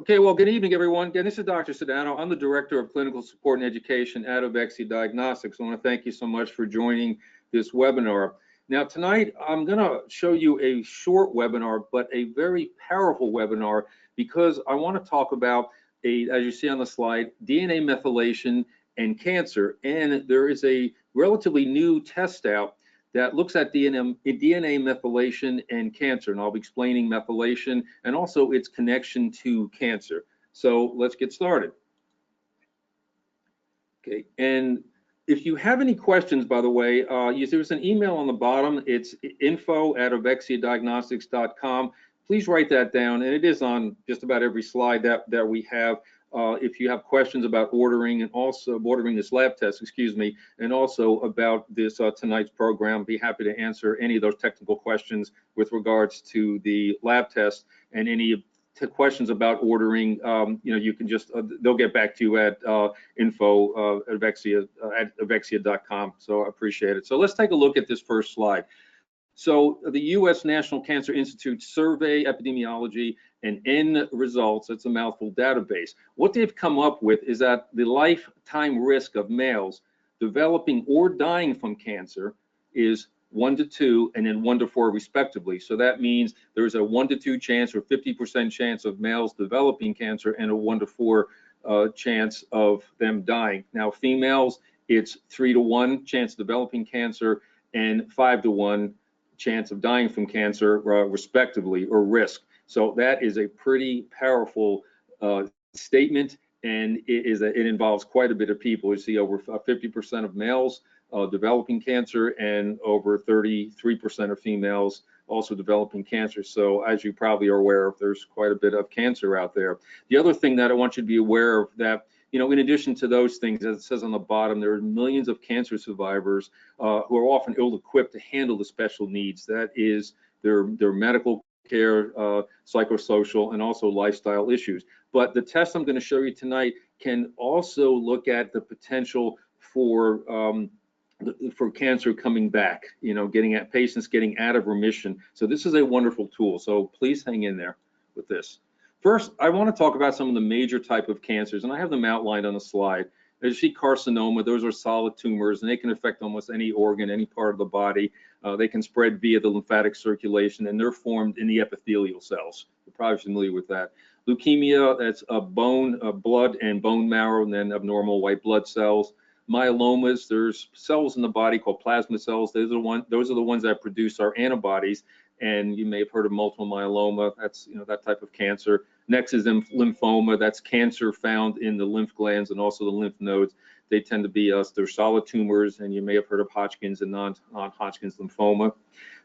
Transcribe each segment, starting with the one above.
Okay, well, good evening, everyone. Again, this is Dr. Sedano. I'm the Director of Clinical Support and Education at Avexia Diagnostics. I want to thank you so much for joining this webinar. Now, tonight, I'm going to show you a short webinar, but a very powerful webinar, because I want to talk about, as you see on the slide, DNA methylation and cancer. And there is a relatively new test out that looks at DNA methylation and cancer, and I'll be explaining methylation and also its connection to cancer. So let's get started. Okay, and if you have any questions, by the way, there's an email on the bottom. It's info@avexiadiagnostics.com. Please write that down, and it is on just about every slide that we have. If you have questions about ordering and also ordering this lab test, excuse me, and also about this tonight's program, be happy to answer any of those technical questions with regards to the lab test, and any questions about ordering. You can just they'll get back to you at info at avexia.com. So I appreciate it. So let's take a look at this first slide. So the U.S. National Cancer Institute Survey Epidemiology and N results, it's a mouthful, database. What they've come up with is that the lifetime risk of males developing or dying from cancer is 1 to 2 and then 1 to 4 respectively. So that means there's a 1 to 2 chance or 50% chance of males developing cancer and a 1 to 4 chance of them dying. Now females, it's 3 to 1 chance of developing cancer and 5 to 1 chance of dying from cancer respectively, or risk. So that is a pretty powerful statement, and it involves quite a bit of people. You see over 50% of males developing cancer and over 33% of females also developing cancer. So as you probably are aware, there's quite a bit of cancer out there. The other thing that I want you to be aware of, that in addition to those things, as it says on the bottom, there are millions of cancer survivors who are often ill-equipped to handle the special needs. That is their medical care, psychosocial, and also lifestyle issues. But the test I'm going to show you tonight can also look at the potential for cancer coming back, getting at patients getting out of remission. So this is a wonderful tool. So please hang in there with this. First, I want to talk about some of the major type of cancers, and I have them outlined on the slide. As you see, carcinoma, those are solid tumors, and they can affect almost any organ, any part of the body. They can spread via the lymphatic circulation, and they're formed in the epithelial cells. You're probably familiar with that. Leukemia, that's blood and bone marrow, and then abnormal white blood cells. Myelomas, there's cells in the body called plasma cells. Those are the ones that produce our antibodies. And you may have heard of multiple myeloma. That's that type of cancer. Next is lymphoma. That's cancer found in the lymph glands and also the lymph nodes. They tend to be they're solid tumors, and you may have heard of Hodgkin's and non-Hodgkin's lymphoma.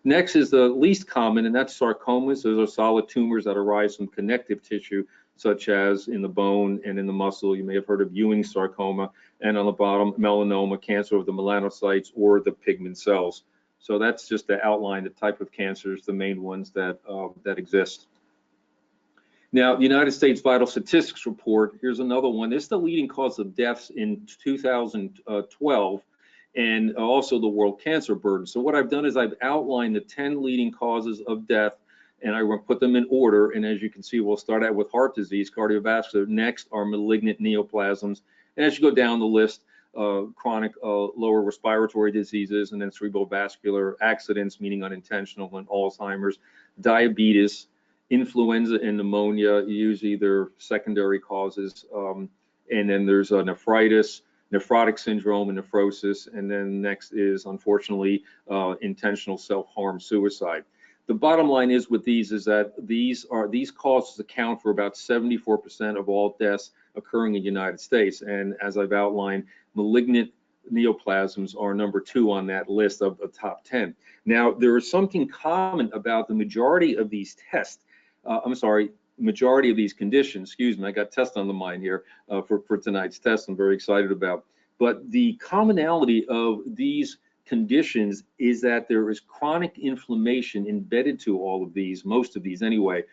Next is the least common, and that's sarcomas. Those are solid tumors that arise from connective tissue, such as in the bone and in the muscle. You may have heard of Ewing's sarcoma. And on the bottom, melanoma, cancer of the melanocytes or the pigment cells. So that's just to outline the type of cancers, the main ones that exist. Now, the United States Vital Statistics Report, here's another one. This is the leading cause of deaths in 2012, and also the world cancer burden. So what I've done is I've outlined the 10 leading causes of death, and I will put them in order. And as you can see, we'll start out with heart disease, cardiovascular. Next are malignant neoplasms. And as you go down the list, chronic lower respiratory diseases, and then cerebrovascular accidents, meaning unintentional, and Alzheimer's, diabetes, influenza and pneumonia, usually they're secondary causes. And then there's nephritis, nephrotic syndrome, and nephrosis. And then next is, unfortunately, intentional self-harm, suicide. The bottom line is with these is that these causes account for about 74% of all deaths occurring in the United States. And as I've outlined, malignant neoplasms are number 2 on that list of the top 10. Now, there is something common about the majority of these tests. Majority of these conditions, excuse me, I got tests on the mind here for tonight's test I'm very excited about. But the commonality of these conditions is that there is chronic inflammation embedded to all of these, most of these anyway.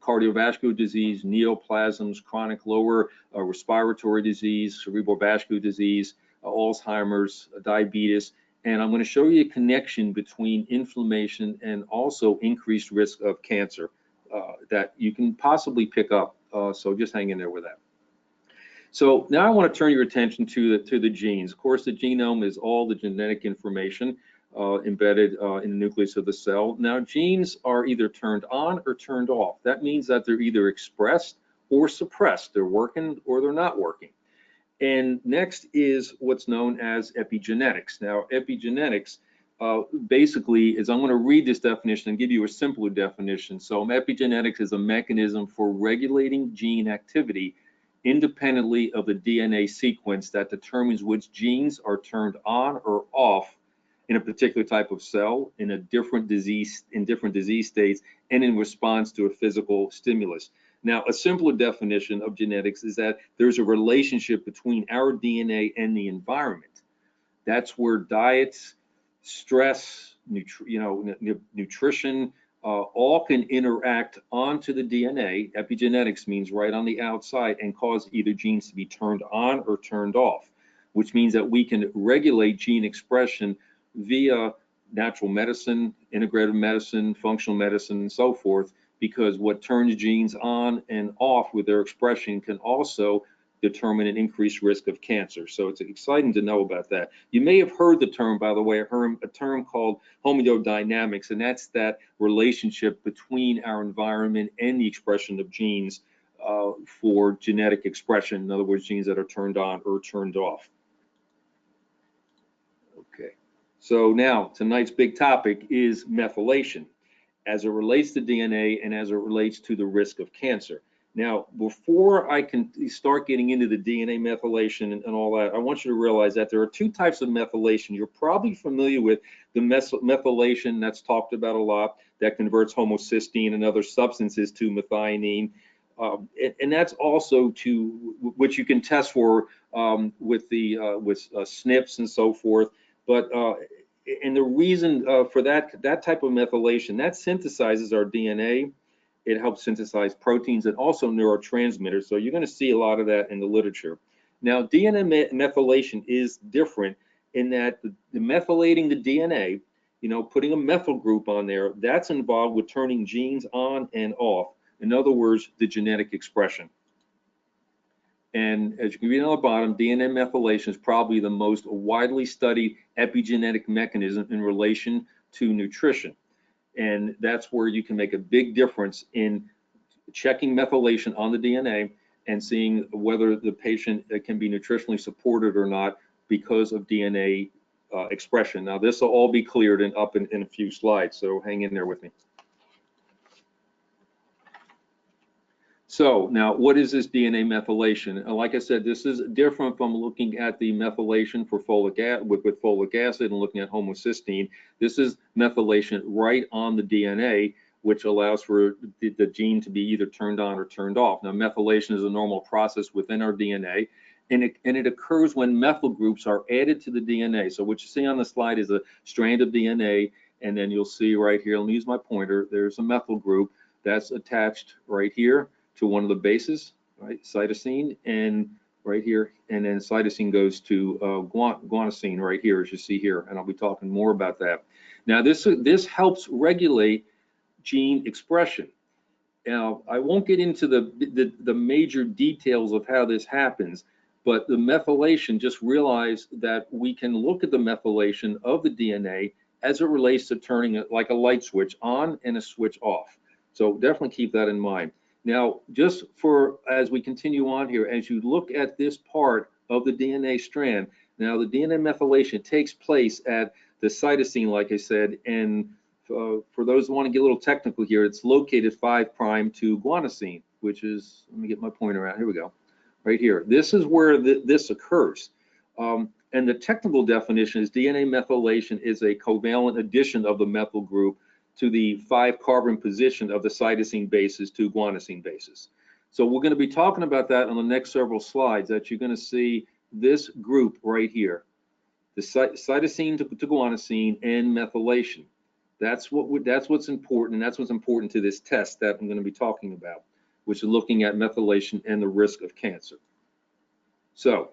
Cardiovascular disease, neoplasms, chronic lower respiratory disease, cerebrovascular disease, Alzheimer's, diabetes. And I'm going to show you a connection between inflammation and also increased risk of cancer that you can possibly pick up So just hang in there with that. So now I want to turn your attention to the genes. Of course, the genome is all the genetic information embedded in the nucleus of the cell. Now, genes are either turned on or turned off. That means that they're either expressed or suppressed. They're working or they're not working. And next is what's known as epigenetics. Now, epigenetics basically is, I'm going to read this definition and give you a simpler definition. So epigenetics is a mechanism for regulating gene activity independently of the DNA sequence that determines which genes are turned on or off in a particular type of cell, in different disease states, and in response to a physical stimulus. Now, a simpler definition of genetics is that there's a relationship between our DNA and the environment. That's where diets, stress, nutrition, all can interact onto the DNA. Epigenetics means right on the outside, and cause either genes to be turned on or turned off, which means that we can regulate gene expression via natural medicine, integrative medicine, functional medicine, and so forth, because what turns genes on and off with their expression can also determine an increased risk of cancer. So it's exciting to know about that. You may have heard the term, by the way, a term called homeodynamics, and that's that relationship between our environment and the expression of genes for genetic expression. In other words, genes that are turned on or turned off. Okay, so now tonight's big topic is methylation as it relates to DNA and as it relates to the risk of cancer. Now, before I can start getting into the DNA methylation and all that, I want you to realize that there are two types of methylation. You're probably familiar with the methylation that's talked about a lot, that converts homocysteine and other substances to methionine. And that's also which you can test for with SNPs and so forth. But and the reason for that type of methylation, that synthesizes our DNA. It helps synthesize proteins and also neurotransmitters. So you're going to see a lot of that in the literature. Now, DNA methylation is different in that the methylating the DNA, putting a methyl group on there, that's involved with turning genes on and off. In other words, the genetic expression. And as you can read on the bottom, DNA methylation is probably the most widely studied epigenetic mechanism in relation to nutrition. And that's where you can make a big difference in checking methylation on the DNA and seeing whether the patient can be nutritionally supported or not because of DNA expression. Now, this will all be cleared up in a few slides, so hang in there with me. So now, what is this DNA methylation? Like I said, this is different from looking at the methylation for folic acid with folic acid and looking at homocysteine. This is methylation right on the DNA, which allows for the gene to be either turned on or turned off. Now, methylation is a normal process within our DNA, and it occurs when methyl groups are added to the DNA. So what you see on the slide is a strand of DNA, and then you'll see right here, let me use my pointer, there's a methyl group that's attached right here to one of the bases, right, cytosine, and right here, and then cytosine goes to guanosine right here, as you see here, and I'll be talking more about that. Now, this helps regulate gene expression. Now, I won't get into the major details of how this happens, but the methylation, just realize that we can look at the methylation of the DNA as it relates to turning it like a light switch on and a switch off. So definitely keep that in mind. Now, just as we continue on here, as you look at this part of the DNA strand, now the DNA methylation takes place at the cytosine, like I said, and for those who want to get a little technical here, it's located 5' to guanosine, which is, let me get my pointer out, here we go, right here. This is where this occurs. And the technical definition is DNA methylation is a covalent addition of the methyl group to the 5-carbon position of the cytosine bases to guanosine bases. So we're going to be talking about that on the next several slides, that you're going to see this group right here, the cytosine to guanosine and methylation. That's what's important, and that's what's important to this test that I'm going to be talking about, which is looking at methylation and the risk of cancer. So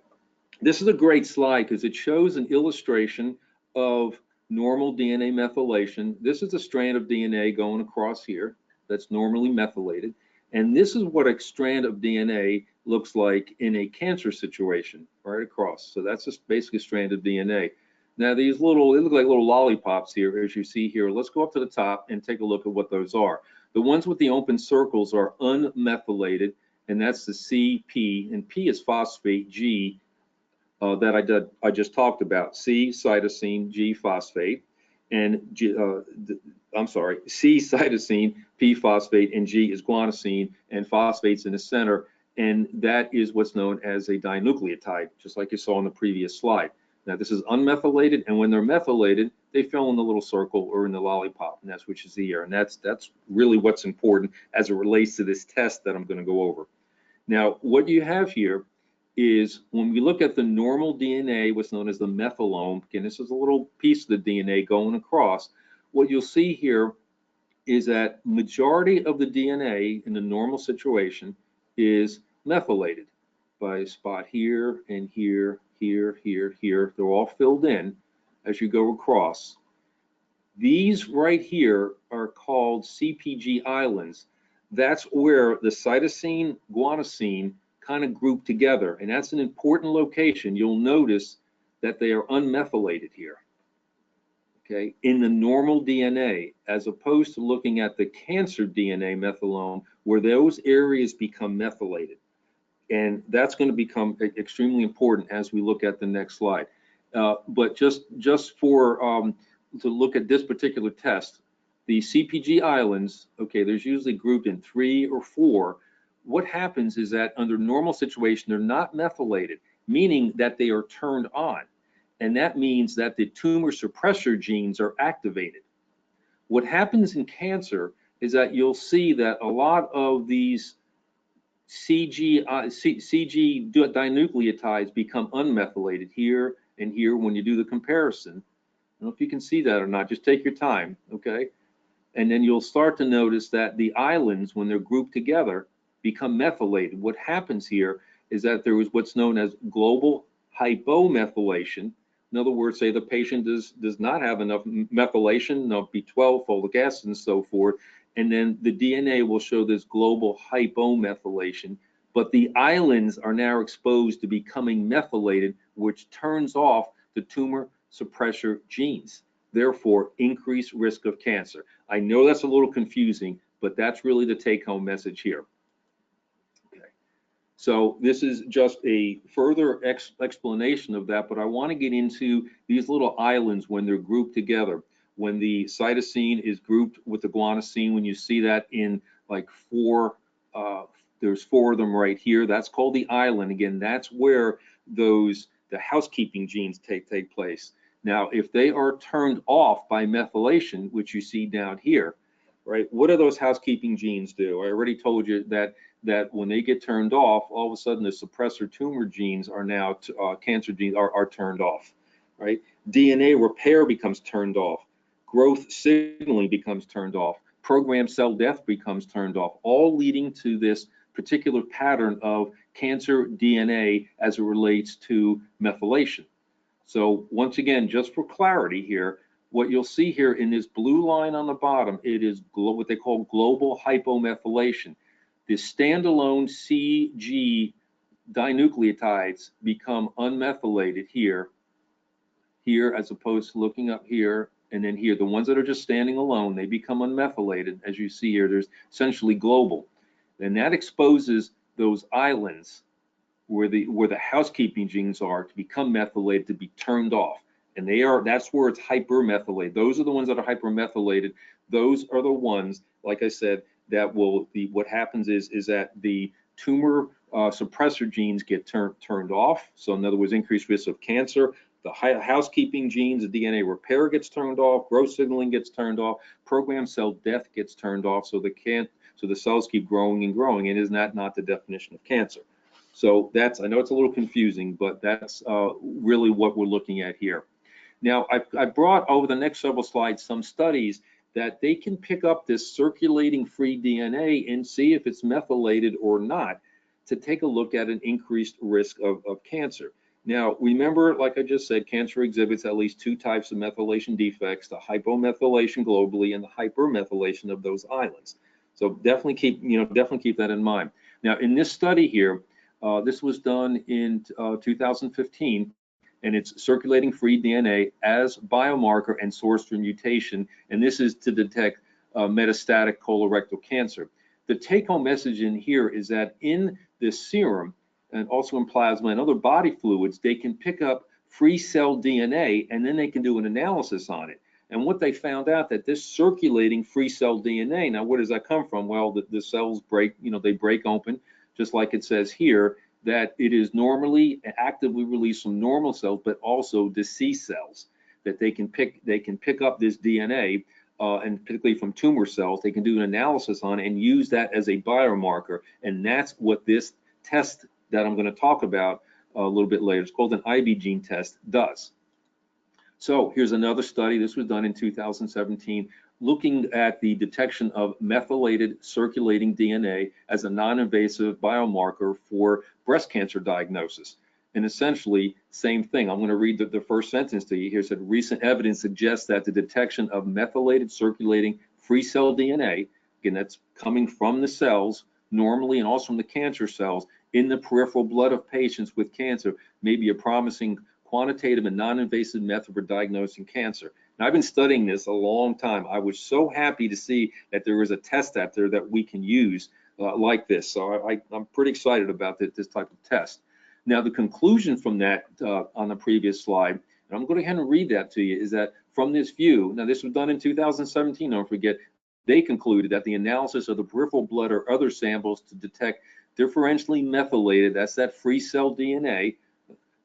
this is a great slide because it shows an illustration of normal DNA methylation. This is a strand of DNA going across here that's normally methylated. And this is what a strand of DNA looks like in a cancer situation, right across. So that's just basically a strand of DNA. Now these little, they look like little lollipops here, as you see here. Let's go up to the top and take a look at what those are. The ones with the open circles are unmethylated, and that's the C, P, and P is phosphate, G, that I just talked about. C, cytosine, G, phosphate, and C, cytosine, P, phosphate, and G is guanosine, and phosphate's in the center, and that is what's known as a dinucleotide, just like you saw in the previous slide. Now this is unmethylated, and when they're methylated, they fill in the little circle or in the lollipop, and that's which is the air, and that's really what's important as it relates to this test that I'm going to go over. Now, what you have here is when we look at the normal DNA, what's known as the methylome, again, this is a little piece of the DNA going across. What you'll see here is that majority of the DNA in the normal situation is methylated by a spot here and here, here, here, here. They're all filled in as you go across. These right here are called CPG islands. That's where the cytosine, guanosine kind of group together, and that's an important location. You'll notice that they are unmethylated here, okay, in the normal DNA, as opposed to looking at the cancer DNA methylome, where those areas become methylated. And that's going to become extremely important as we look at the next slide. But just for to look at this particular test, the CPG islands, okay, there's usually grouped in 3 or 4. What happens is that under normal situation, they're not methylated, meaning that they are turned on. And that means that the tumor suppressor genes are activated. What happens in cancer is that you'll see that a lot of these CG dinucleotides become unmethylated here and here when you do the comparison. I don't know if you can see that or not, just take your time, okay? And then you'll start to notice that the islands, when they're grouped together, become methylated. What happens here is that there is what's known as global hypomethylation. In other words, say the patient does not have enough methylation, enough B12, folic acid, and so forth, and then the DNA will show this global hypomethylation, but the islands are now exposed to becoming methylated, which turns off the tumor suppressor genes, therefore increased risk of cancer. I know that's a little confusing, but that's really the take-home message here. So this is just a further explanation of that, but I want to get into these little islands when they're grouped together. When the cytosine is grouped with the guanosine, when you see that in like 4, there's 4 of them right here, that's called the island. Again, that's where the housekeeping genes take place. Now, if they are turned off by methylation, which you see down here, right, what do those housekeeping genes do? I already told you that when they get turned off, all of a sudden the suppressor tumor genes are now, cancer genes are turned off, right? DNA repair becomes turned off. Growth signaling becomes turned off. Programmed cell death becomes turned off, all leading to this particular pattern of cancer DNA as it relates to methylation. So once again, just for clarity here, what you'll see here in this blue line on the bottom, it is what they call global hypomethylation. The standalone CG dinucleotides become unmethylated here, as opposed to looking up here and then here. The ones that are just standing alone, they become unmethylated. As you see here, there's essentially global. And that exposes those islands where the housekeeping genes are to become methylated, to be turned off. And that's where it's hypermethylated. Those are the ones that are hypermethylated. Those are the ones, like I said, that will be, what happens is that the tumor suppressor genes get turned off. So in other words, increased risk of cancer. The housekeeping genes, the DNA repair gets turned off, growth signaling gets turned off, programmed cell death gets turned off, so the cells keep growing and growing, and is not the definition of cancer. So I know it's a little confusing, but that's really what we're looking at here. Now, I brought over the next several slides some studies that they can pick up this circulating free DNA and see if it's methylated or not, to take a look at an increased risk of cancer. Now, remember, like I just said, cancer exhibits at least 2 types of methylation defects, the hypomethylation globally and the hypermethylation of those islands. So definitely keep that in mind. Now, in this study here, this was done in 2015, and it's circulating free DNA as biomarker and source for mutation, and this is to detect metastatic colorectal cancer. The take-home message in here is that in the serum and also in plasma and other body fluids, they can pick up free cell DNA, and then they can do an analysis on it. And what they found out that this circulating free cell DNA, now where does that come from? Well, the cells break, they break open, just like it says here, that it is normally actively released from normal cells, but also deceased cells, that they can pick up this DNA, and particularly from tumor cells. They can do an analysis on it and use that as a biomarker. And that's what this test that I'm going to talk about a little bit later, it's called an IB gene test, does. So here's another study. This was done in 2017, looking at the detection of methylated circulating DNA as a non-invasive biomarker for breast cancer diagnosis. And essentially, same thing. I'm going to read the first sentence to you here. It said, recent evidence suggests that the detection of methylated circulating free cell DNA, again, that's coming from the cells normally and also from the cancer cells in the peripheral blood of patients with cancer, may be a promising quantitative and non-invasive method for diagnosing cancer. And I've been studying this a long time. I was so happy to see that there was a test out there that we can use like this. So I'm pretty excited about this type of test. Now, the conclusion from that on the previous slide, and I'm going to go ahead and read that to you, is that from this view, now this was done in 2017, don't forget, they concluded that the analysis of the peripheral blood or other samples to detect differentially methylated, that's that free cell DNA,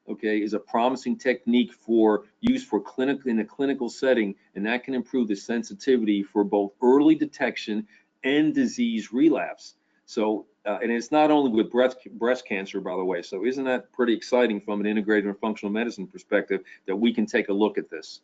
okay, is a promising technique for use for in a clinical setting, and that can improve the sensitivity for both early detection and disease relapse. So, and it's not only with breast cancer, by the way. So isn't that pretty exciting from an integrative and functional medicine perspective that we can take a look at this?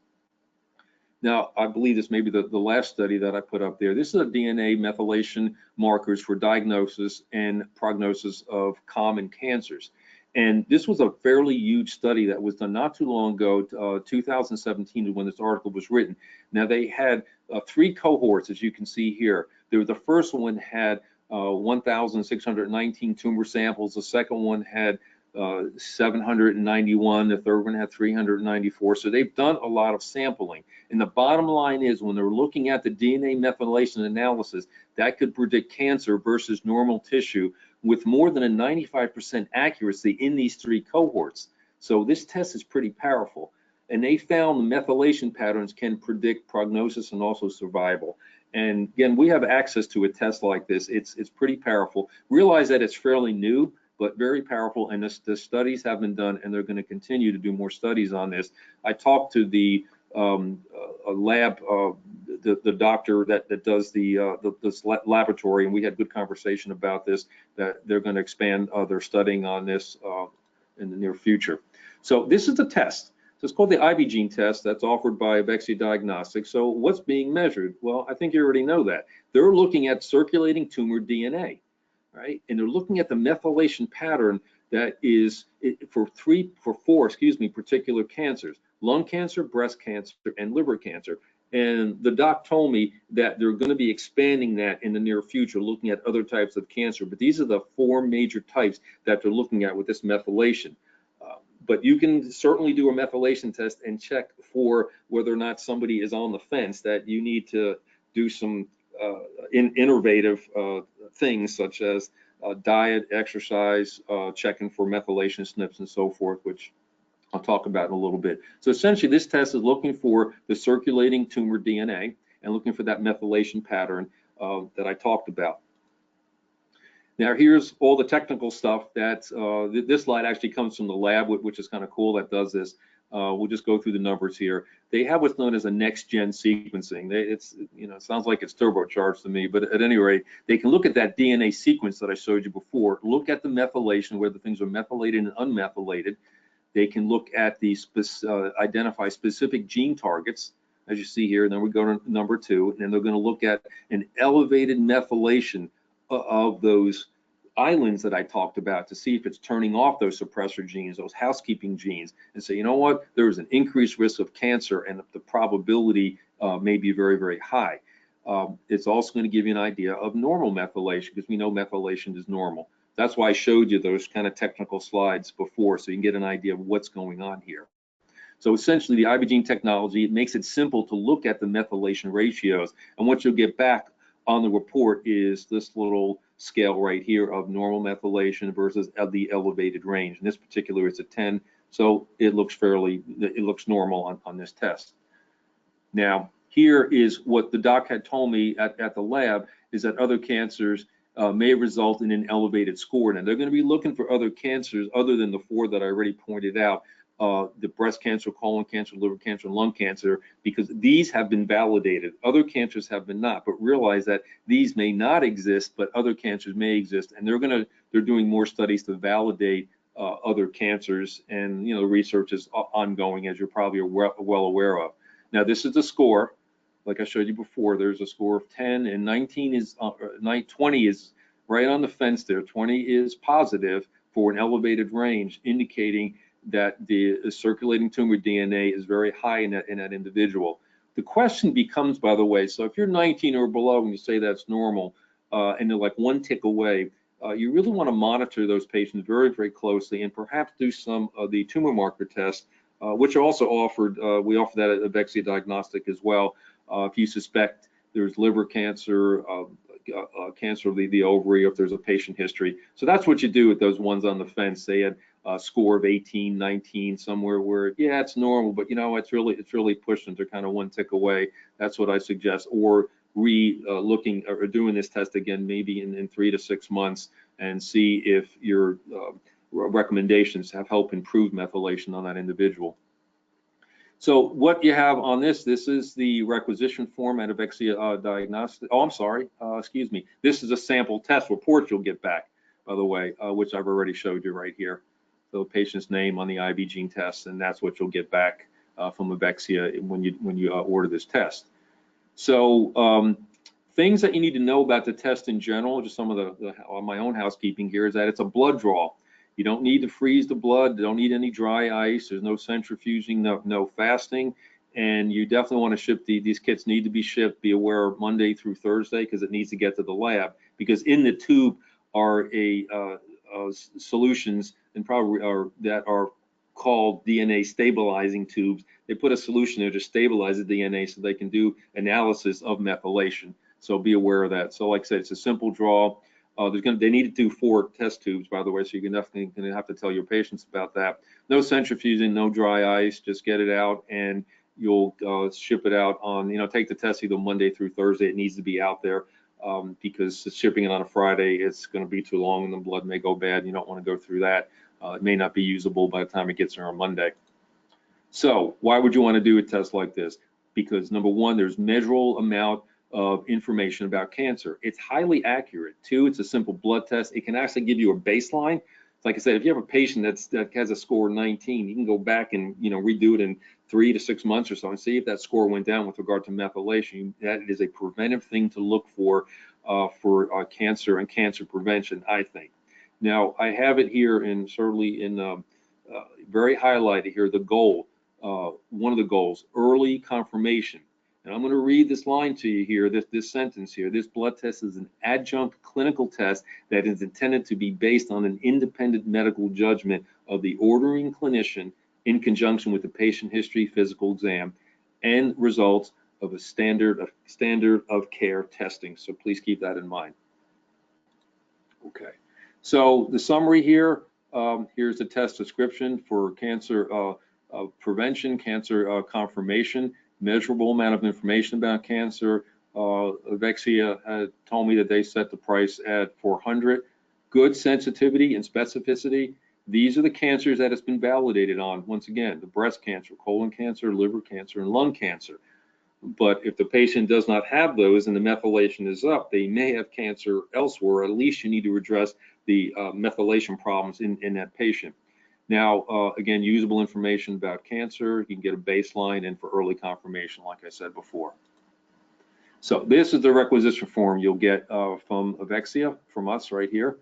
Now, I believe this may be the last study that I put up there. This is a DNA methylation markers for diagnosis and prognosis of common cancers. And this was a fairly huge study that was done not too long ago, 2017 when this article was written. Now, they had 3 cohorts, as you can see here. The first one had 1,619 tumor samples. The second one had 791. The third one had 394. So they've done a lot of sampling. And the bottom line is, when they're looking at the DNA methylation analysis, that could predict cancer versus normal tissue with more than a 95% accuracy in these 3 cohorts. So this test is pretty powerful. And they found the methylation patterns can predict prognosis and also survival. And again, we have access to a test like this. It's pretty powerful. Realize that it's fairly new, but very powerful, and the studies have been done, and they're going to continue to do more studies on this. I talked to the lab, the doctor that does this laboratory, and we had good conversation about this, that they're going to expand their studying on this in the near future. So this is the test. So it's called the IB gene test that's offered by Avexia Diagnostics. So what's being measured? Well, I think you already know that. They're looking at circulating tumor DNA, right? And they're looking at the methylation pattern that is for four particular cancers: lung cancer, breast cancer, and liver cancer. And the doc told me that they're going to be expanding that in the near future, looking at other types of cancer. But these are the 4 major types that they're looking at with this methylation. But you can certainly do a methylation test and check for whether or not somebody is on the fence, that you need to do some innovative things such as diet, exercise, checking for methylation SNPs and so forth, which I'll talk about in a little bit. So essentially, this test is looking for the circulating tumor DNA and looking for that methylation pattern that I talked about. Now, here's all the technical stuff that this slide actually comes from the lab, which is kind of cool, that does this. We'll just go through the numbers here. They have what's known as a next-gen sequencing. It sounds like it's turbocharged to me, but at any rate, they can look at that DNA sequence that I showed you before, look at the methylation, whether things are methylated and unmethylated. They can look at the identify specific gene targets, as you see here. And then we go to number 2, and then they're going to look at an elevated methylation of those islands that I talked about to see if it's turning off those suppressor genes, those housekeeping genes, and say, you know what, there's an increased risk of cancer, and the probability may be very, very high. It's also going to give you an idea of normal methylation, because we know methylation is normal. That's why I showed you those kind of technical slides before, so you can get an idea of what's going on here. So essentially, the IBgene technology, it makes it simple to look at the methylation ratios. And what you'll get back on the report is this little scale right here of normal methylation versus the elevated range. In this particular, it's a 10, so it looks normal on this test. Now, here is what the doc had told me at the lab, is that other cancers may result in an elevated score. Now, they're going to be looking for other cancers other than the 4 that I already pointed out, the breast cancer, colon cancer, liver cancer, and lung cancer, because these have been validated. Other cancers have been not, but realize that these may not exist, but other cancers may exist, and they're doing more studies to validate other cancers, and the research is ongoing, as you're probably well aware of. Now, this is the score. Like I showed you before, there's a score of 10, and 20 is right on the fence there. 20 is positive for an elevated range, indicating that the circulating tumor DNA is very high in that individual. The question becomes, by the way, so if you're 19 or below and you say that's normal, and they're like 1 tick away, you really want to monitor those patients very, very closely, and perhaps do some of the tumor marker tests, which are also offered. We offer that at Avexia Diagnostic as well. If you suspect there's liver cancer, cancer of the ovary, or if there's a patient history. So that's what you do with those ones on the fence. They had a score of 18, 19, somewhere where, yeah, it's normal, but it's really pushing. They're kind of 1 tick away. That's what I suggest. Or looking or doing this test again, maybe in 3 to 6 months, and see if your recommendations have helped improve methylation on that individual. So what you have on this is the requisition form at Avexia Diagnostic. Oh, I'm sorry, excuse me. This is a sample test report you'll get back, by the way, which I've already showed you right here. So patient's name on the IBgene test, and that's what you'll get back from Avexia when you order this test. So things that you need to know about the test in general, just some of my own housekeeping here, is that it's a blood draw. You don't need to freeze the blood. You don't need any dry ice. There's no centrifuging, no fasting. And you definitely want to ship these kits need to be shipped. Be aware Monday through Thursday, because it needs to get to the lab. Because in the tube are solutions, and probably that are called DNA stabilizing tubes. They put a solution there to stabilize the DNA so they can do analysis of methylation. So be aware of that. So like I said, it's a simple draw. They need to do 4 test tubes, by the way, so you're definitely going to have to tell your patients about that. No centrifuging, no dry ice, just get it out, and you'll ship it out on, take the test either Monday through Thursday. It needs to be out there because shipping it on a Friday, it's going to be too long and the blood may go bad. You don't want to go through that. It may not be usable by the time it gets there on Monday. So why would you want to do a test like this? Because number one, there's measurable amount of information about cancer. It's highly accurate. 2, it's a simple blood test. It can actually give you a baseline. Like I said, if you have a patient that has a score of 19, you can go back and redo it in 3 to 6 months or so and see if that score went down with regard to methylation. That is a preventive thing to look for cancer and cancer prevention, I think. Now I have it here, and certainly in very highlighted here, the goal, one of the goals, early confirmation. And I'm going to read this line to you here, this sentence here. This blood test is an adjunct clinical test that is intended to be based on an independent medical judgment of the ordering clinician in conjunction with the patient history, physical exam, and results of a standard of care testing. So please keep that in mind. Okay. So the summary here, here's the test description for cancer prevention, cancer confirmation. Measurable amount of information about cancer. Avexia had told me that they set the price at $400. Good sensitivity and specificity. These are the cancers that it's been validated on. Once again, the breast cancer, colon cancer, liver cancer, and lung cancer. But if the patient does not have those and the methylation is up, they may have cancer elsewhere. At least you need to address the methylation problems in that patient. Now, again, usable information about cancer. You can get a baseline and for early confirmation, like I said before. So this is the requisition form you'll get from Avexia, from us right here.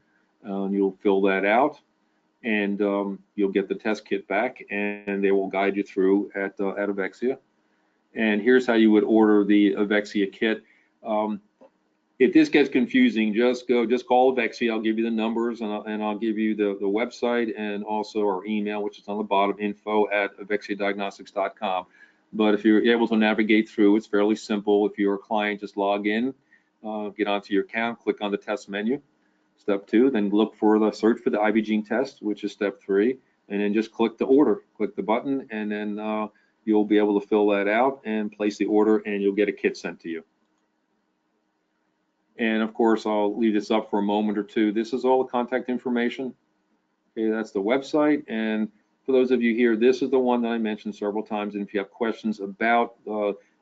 You'll fill that out, and you'll get the test kit back, and they will guide you through at Avexia. And here's how you would order the Avexia kit. If this gets confusing, just call Avexia. I'll give you the numbers, and I'll give you the website and also our email, which is on the bottom, info@avexiadiagnostics.com. But if you're able to navigate through, it's fairly simple. If you're a client, just log in, get onto your account, click on the test menu, step 2, then look for the search for the IB gene test, which is step 3, and then just click the order, click the button, and then you'll be able to fill that out and place the order, and you'll get a kit sent to you. And of course, I'll leave this up for a moment or two. This is all the contact information. Okay, that's the website. And for those of you here, this is the one that I mentioned several times. And if you have questions about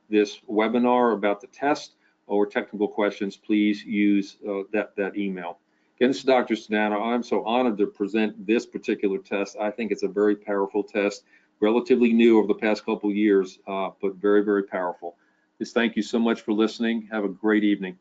this webinar, about the test, or technical questions, please use that email. Again, this is Dr. Sedano. I'm so honored to present this particular test. I think it's a very powerful test, relatively new over the past couple of years, but very, very powerful. Just thank you so much for listening. Have a great evening.